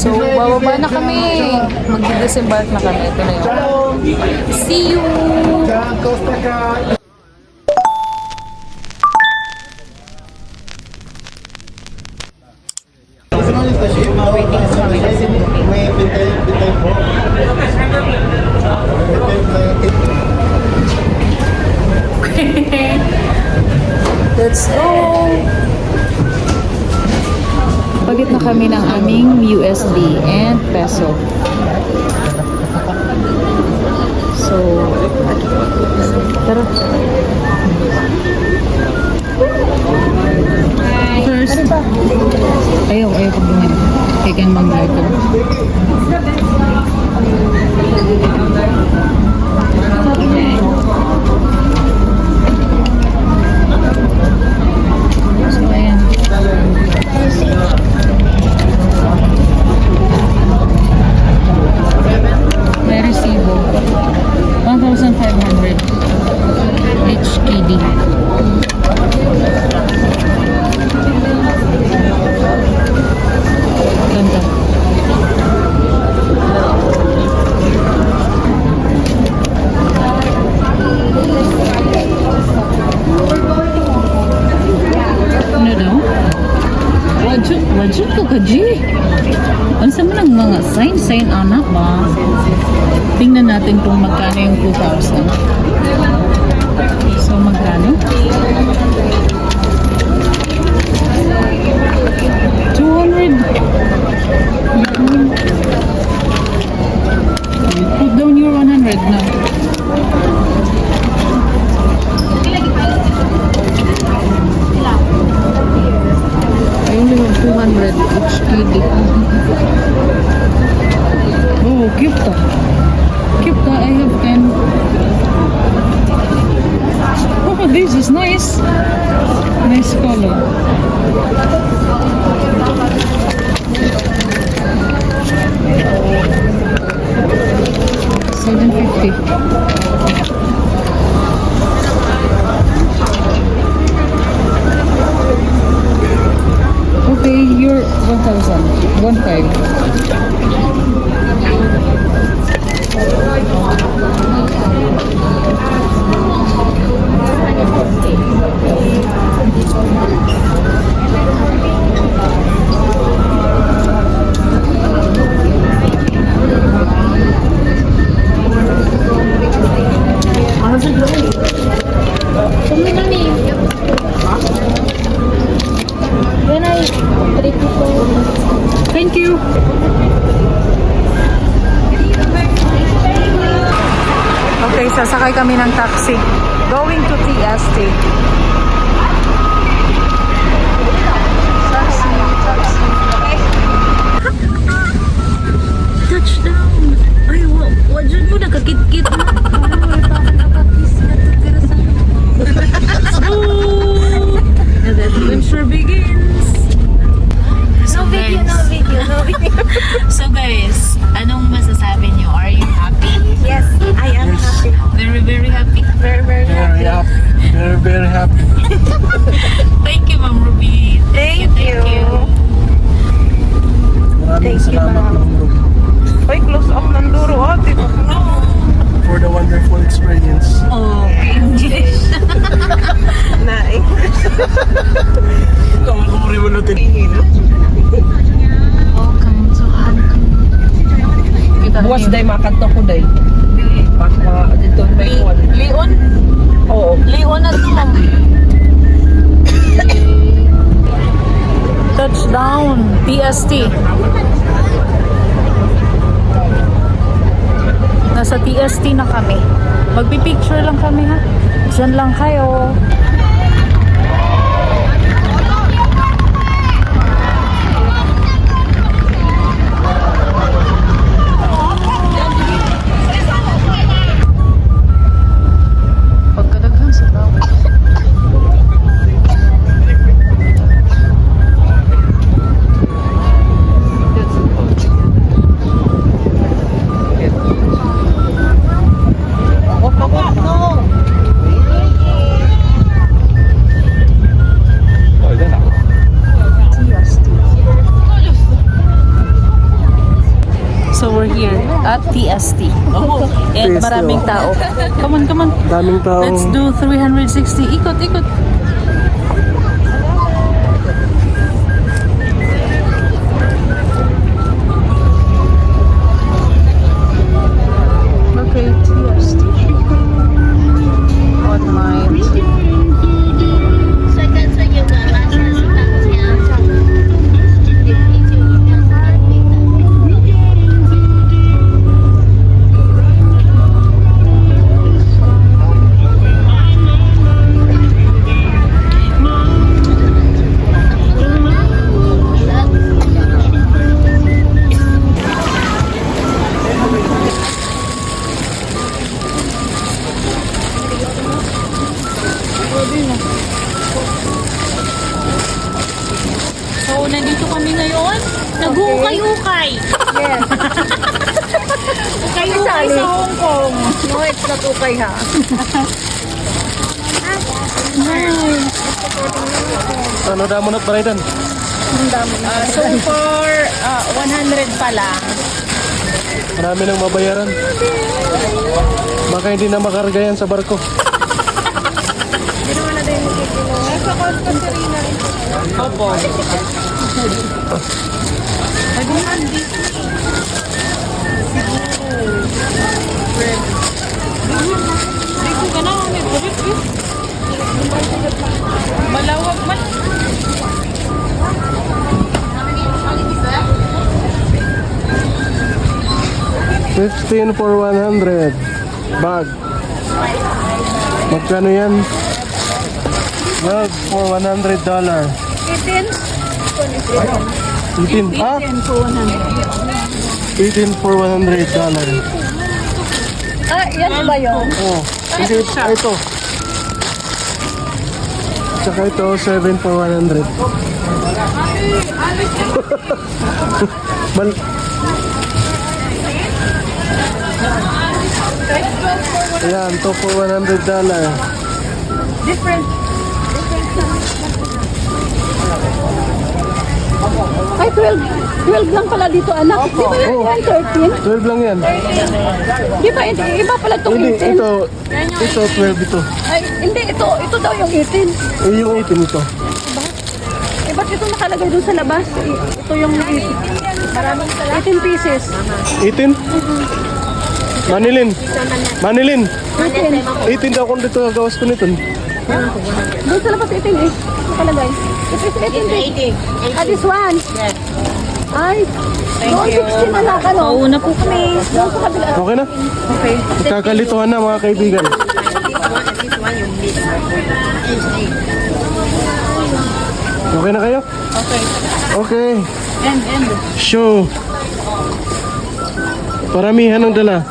So, bababa na kami. Mag-disembark na kami. Ito na yun. See you! Waiting na kami kasi let's go! Pagit na kami ng aming USD and peso. So, tara. First, ayaw pag duman. Kaya kang mag-live ko. So, ayan. May resibo. 1,500 HKD. Ganda. Ano daw? Wajud ko ka, G. Ano sa man ang mga sign anak ba? Tingnan natin kung magkano yung 2,000. So, magkano? 200. Put down your 100 na. I only have 200 HKD. Oh, cute ta. Cute ta. I have 10. Oh, this is nice. Nice color. $750. Okay, you're 1,000. 1,500. Thank you. Okay, sasakay kami ng taxi. Going to TST. Touchdown! Ay, wajud mo nakakit-kit mo. And the adventure begins. So No video. So guys, anong masasabi niyo? Are you happy? Yes, I am happy. Very, very happy. Very, very happy. Very, very happy. Thank you, Ma'am Ruby. Thank you. Maraming salamat, Ma'am Ruby, Uy, close up ng duro, ate. for the wonderful experience. Oh, English. Na English. Tawag ko rin mo natin. Welcome to Hong Buwas day makanto ko day. Pagka dito may kuwan. Leon? Oo. Leon na to, ma'am. Touchdown, TST. Nasa TST na kami. Magpipicture lang kami, ha? Diyan lang kayo. Pagkadaghan sa tao. at TST. And TST, maraming oh. tao. Come on. Daming tao. Let's do 360. Ikot. Okay, TST. Online. So, nandito kami ngayon. Nag-ukay-ukay. Yes. Ukay-ukay sa Hong Kong. No, it's not okay ha. Ano damo na paridan? So, for 100 pa lang. Marami nang mabayaran. Baka hindi na makarga yan sa barko. Opo. Malawag man. $15 for 100. Bag. Magkano yan? Bag for $100. 18? Ah? 18 for $100. Ah, yan ba yun? Oh, hindi, ito. Tsaka ito, 7 for 100. Mal Ayan, 2 for $100. Different. Ay, 12 lang pala dito, anak. Di ba Oh. yan 13? 12 lang yan. Di ba, iba pala itong Hindi, 18? ito 12 ito. Ay, hindi, ito daw yung 18. Eh, yung 18 ito. Eh, ba't ito nakalagay doon sa labas? Ito yung 18 pieces. 18? Manilin. 18. 18 daw kung dito gawas ko nito. Doon sa labas 18 eh. Nakalagay. Ito is 18. Ah, this one? Yes. Ay, doon 16 na lang, ano? Mauna po kami. Doon sa kabila. Okay na? Okay. Kakalituhan na mga kaibigan. Okay na kayo? Okay. And. Show. Paramihan ang dala.